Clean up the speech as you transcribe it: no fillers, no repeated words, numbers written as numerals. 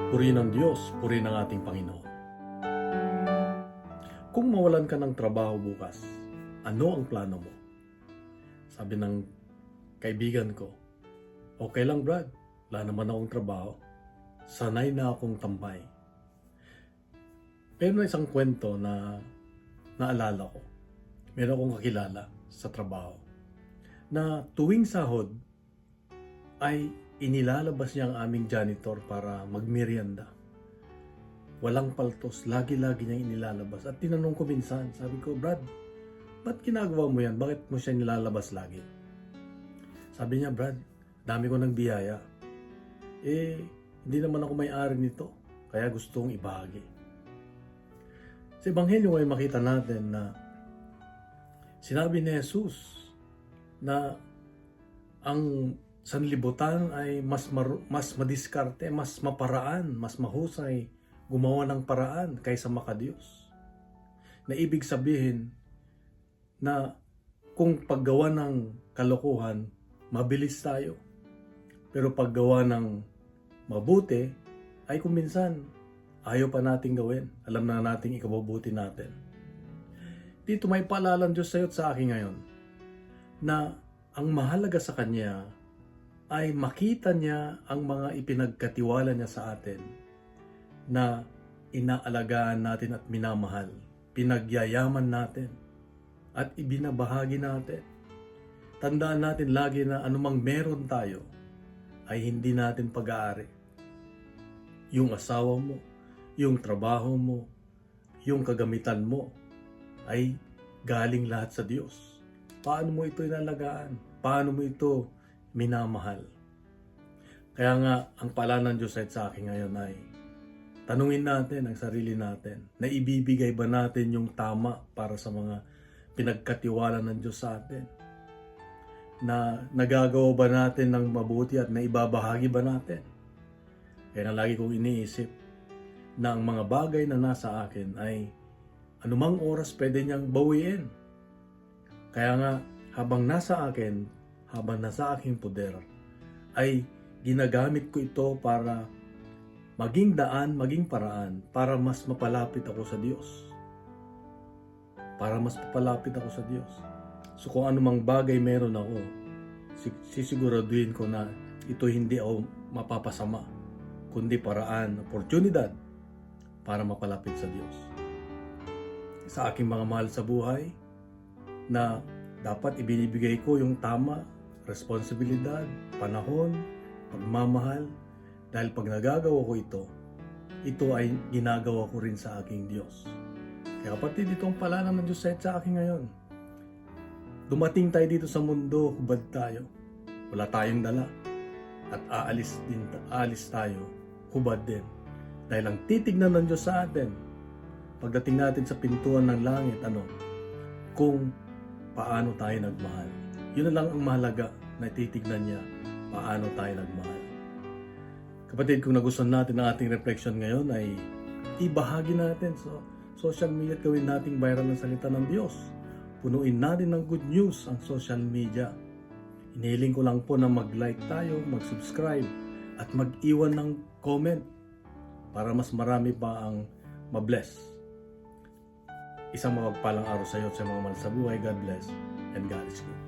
Purihin ng Diyos, purihin ng ating Panginoon. Kung mawalan ka ng trabaho bukas, ano ang plano mo? Sabi ng kaibigan ko, okay lang Brad, wala naman akong trabaho. Sanay na akong tambay. Pero na isang kwento na naalala ko. Meron akong kakilala sa trabaho na tuwing sahod ay inilalabas niya ang aming janitor para magmerienda. Walang paltos, lagi-lagi niya inilalabas. At tinanong ko minsan, sabi ko, Brad, ba't ginagawa mo yan? Bakit mo siya nilalabas lagi? Sabi niya, Brad, dami ko ng biyaya. Hindi naman ako may-ari nito, kaya gusto kong ibahagi. Sa Ebanghelyo ay makita natin na sinabi ni Jesus na ang sanlibutan ay mas madiskarte, mas maparaan, mas mahusay gumawa ng paraan kaysa makadiyos. Na ibig sabihin na kung paggawa ng kalokohan, mabilis tayo. Pero paggawa ng mabuti ay kung minsan ayaw pa nating gawin. Alam na nating ikabubuti natin. Dito may paalala ng Diyos sa iyo at sa akin ngayon na ang mahalaga sa Kanya ay makita niya ang mga ipinagkatiwala niya sa atin na inaalagaan natin at minamahal, pinagyayaman natin at ibinabahagi natin. Tandaan natin lagi na anumang meron tayo ay hindi natin pag-aari. Yung asawa mo, yung trabaho mo, yung kagamitan mo ay galing lahat sa Diyos. Paano mo ito inalagaan? Paano mo ito minamahal? Kaya nga, ang paalala ng Diyos sa akin ngayon ay tanungin natin ang sarili natin na ibibigay ba natin yung tama para sa mga pinagkatiwala ng Diyos sa atin? Na nagagawa ba natin ng mabuti at naibabahagi ba natin? Kaya na lagi kong iniisip na ang mga bagay na nasa akin ay anumang oras pwede niyang bawiin. Kaya nga, habang nasa akin, habang nasa aking poder, ay ginagamit ko ito para maging daan, maging paraan, para mas mapalapit ako sa Diyos. Para mas mapalapit ako sa Diyos. So kung anumang bagay meron ako, sisiguraduhin ko na ito hindi ako mapapasama, kundi paraan, oportunidad para mapalapit sa Diyos. Sa aking mga mahal sa buhay, na dapat ibinibigay ko yung tama, responsibilidad, panahon, pagmamahal, dahil pag nagagawa ko ito ay ginagawa ko rin sa aking Diyos. Kaya kapatid, itong paalala ng Diyos sa akin ngayon. Dumating tayo dito sa mundo, hubad tayo. Wala tayong dala. At aalis tayo, hubad din. Dahil ang titignan ng Diyos sa atin, pagdating natin sa pintuan ng langit, kung paano tayo nagmahal. Yun na lang ang mahalaga na titignan niya, paano tayo nagmahal. Kapatid, kung nagustuhan natin ang ating reflection ngayon ay ibahagi natin sa social media at gawin nating viral ng salita ng Diyos. Punuin natin ng good news ang social media. Inihiling ko lang po na mag-like tayo, mag-subscribe at mag-iwan ng comment para mas marami pa ang mabless. Isang mapagpalang araw sa iyo at sa mga mahal sa buhay. God bless and God is good.